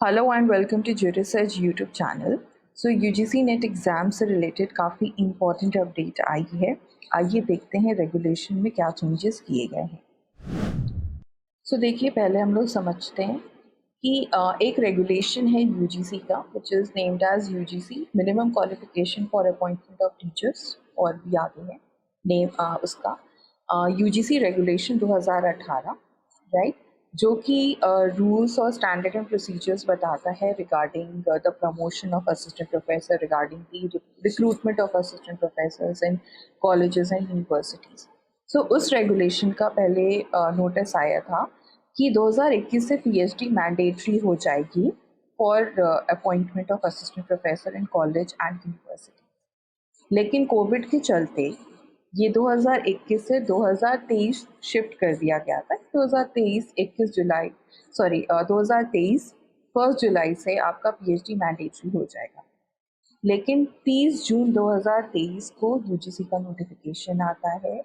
Hello and welcome to Jurisearch YouTube channel. So UGC NET exam से related काफ़ी important update आई है। आइए देखते हैं रेगुलेशन में क्या चेंजेस किए गए हैं। देखिए, पहले हम लोग समझते हैं कि एक रेगुलेशन है यूजीसी का which is named as UGC minimum qualification for appointment of teachers, और भी आगे है नेम उसका यूजीसी रेगुलेशन 2018, राइट, जो कि रूल्स और स्टैंडर्ड एंड प्रोसीजर्स बताता है regarding the promotion of assistant professor, regarding the recruitment of assistant professors in colleges and universities. उस रेगुलेशन का पहले नोटिस आया था कि 2021 से पीएचडी मैंडेटरी हो जाएगी for appointment of assistant professor in college and university. लेकिन कोविड के चलते ये 2021 से 2023 शिफ्ट कर दिया गया था। 2023 21 जुलाई 2023 1 जुलाई से आपका पीएचडी मैंडेटरी हो जाएगा। लेकिन 30 जून 2023 को यूजीसी का नोटिफिकेशन आता है,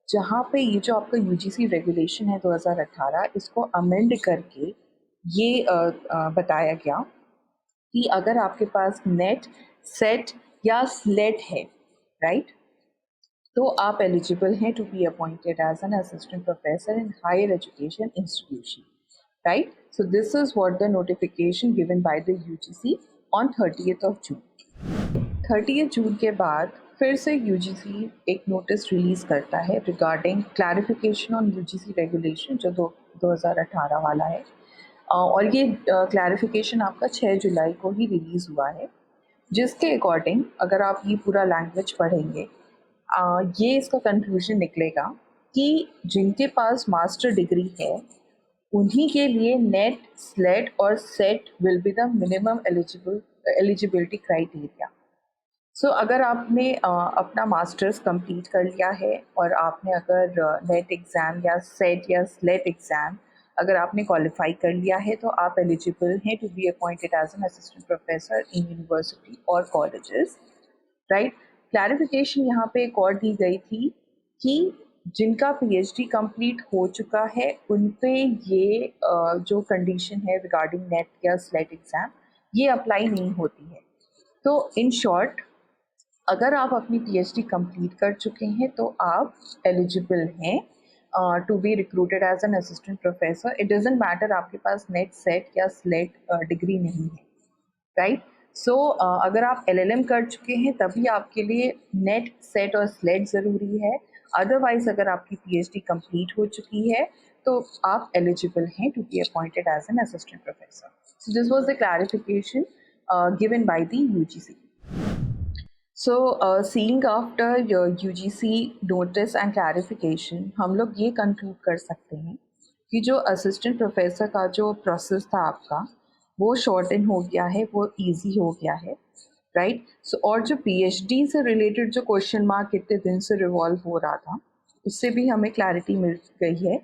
जहाँ पे ये जो आपका यूजीसी रेगुलेशन है 2018, इसको अमेंड करके ये बताया गया कि अगर आपके पास नेट, सेट या स्लेट है, राइट, तो आप एलिजिबल हैं to be appointed as an assistant professor in higher education institution, right. So this is what the notification given by the UGC on 30th of June। 30 जून के बाद फिर से यूजीसी एक नोटिस रिलीज़ करता है regarding clarification on UGC regulation, जो 2018 वाला है। और ये क्लैरिफिकेशन आपका 6 जुलाई को ही रिलीज़ हुआ है, जिसके अकॉर्डिंग अगर आप ये पूरा लैंग्वेज पढ़ेंगे, ये इसका कंक्लूजन निकलेगा कि जिनके पास मास्टर डिग्री है उन्हीं के लिए नेट, स्लेट और set will be the minimum eligibility criteria. अगर आपने अपना मास्टर्स कंप्लीट कर लिया है और आपने अगर नेट एग्ज़ाम या सेट या स्लेट एग्ज़ाम अगर आपने क्वालिफाई कर लिया है, तो आप एलिजिबल हैं to be appointed as an assistant professor in university और कॉलेजेस, राइट। क्लैरिफिकेशन यहाँ पे एक और दी गई थी कि जिनका पीएचडी कंप्लीट हो चुका है उन पे ये जो कंडीशन है रिगार्डिंग नेट या स्लेट एग्ज़ाम, ये अप्लाई नहीं होती है। तो इन शॉर्ट, अगर आप अपनी पीएचडी कंप्लीट कर चुके हैं तो आप एलिजिबल हैं to be recruited as an assistant professor. It doesn't matter आपके पास नेट, सेट या स्लेट डिग्री नहीं है, राइट। अगर आप एलएलएम कर चुके हैं तभी आपके लिए नेट, सेट और स्लेट ज़रूरी है। अदरवाइज अगर आपकी पीएचडी कंप्लीट हो चुकी है तो आप एलिजिबल हैं to be appointed as an assistant professor. So this was the clarification given by the UGC. Seeing after UGC notice and clarification, हम लोग ये कंक्लूड कर सकते हैं कि जो असिस्टेंट प्रोफेसर का जो प्रोसेस था आपका, वो शॉर्टन हो गया है, वो इजी हो गया है, राइट। और जो पीएचडी से रिलेटेड जो क्वेश्चन मार्क इतने दिन से रिवॉल्व हो रहा था, उससे भी हमें क्लैरिटी मिल गई है,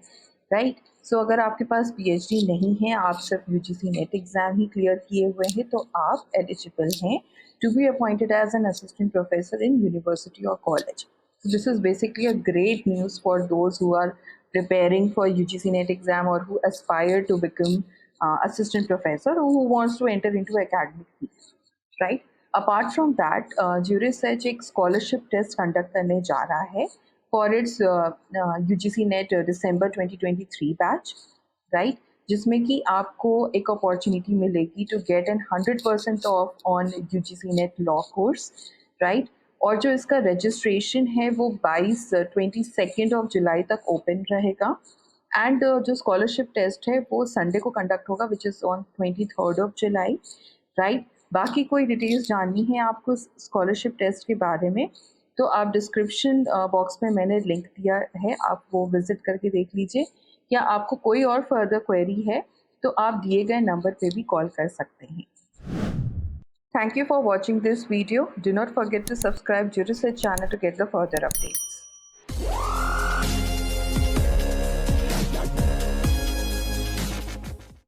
राइट। अगर आपके पास पीएचडी नहीं है, आप सिर्फ यूजीसी नेट एग्ज़ाम ही क्लियर किए हुए हैं, तो आप एलिजिबल हैं to be appointed as an assistant professor in university or college. So this is basically a great news for those who are preparing for UGC NET exam or who aspire to become assistant professor or who wants to enter into academic field, right? Apart from that, Jurisech एक scholarship test conduct करने जा रहा है for its UGC NET December 2023 batch, right? जिसमें कि आपको एक opportunity मिलेगी to get an 100% off on UGC NET law course, right. और जो इसका रजिस्ट्रेशन है वो 22 ऑफ जुलाई तक ओपन रहेगा। एंड जो स्कॉलरशिप टेस्ट है वो संडे को कंडक्ट होगा which is on 23 of July, right. बाकी कोई डिटेल्स जाननी है आपको स्कॉलरशिप टेस्ट के बारे में, तो आप डिस्क्रिप्शन बॉक्स में मैंने लिंक दिया है, आप वो विजिट करके देख लीजिए। या आपको कोई और फर्दर क्वेरी है तो आप दिए गए नंबर पे भी कॉल कर सकते हैं। Thank you for watching this video. Do not forget to subscribe Jurisech channel to get the further update.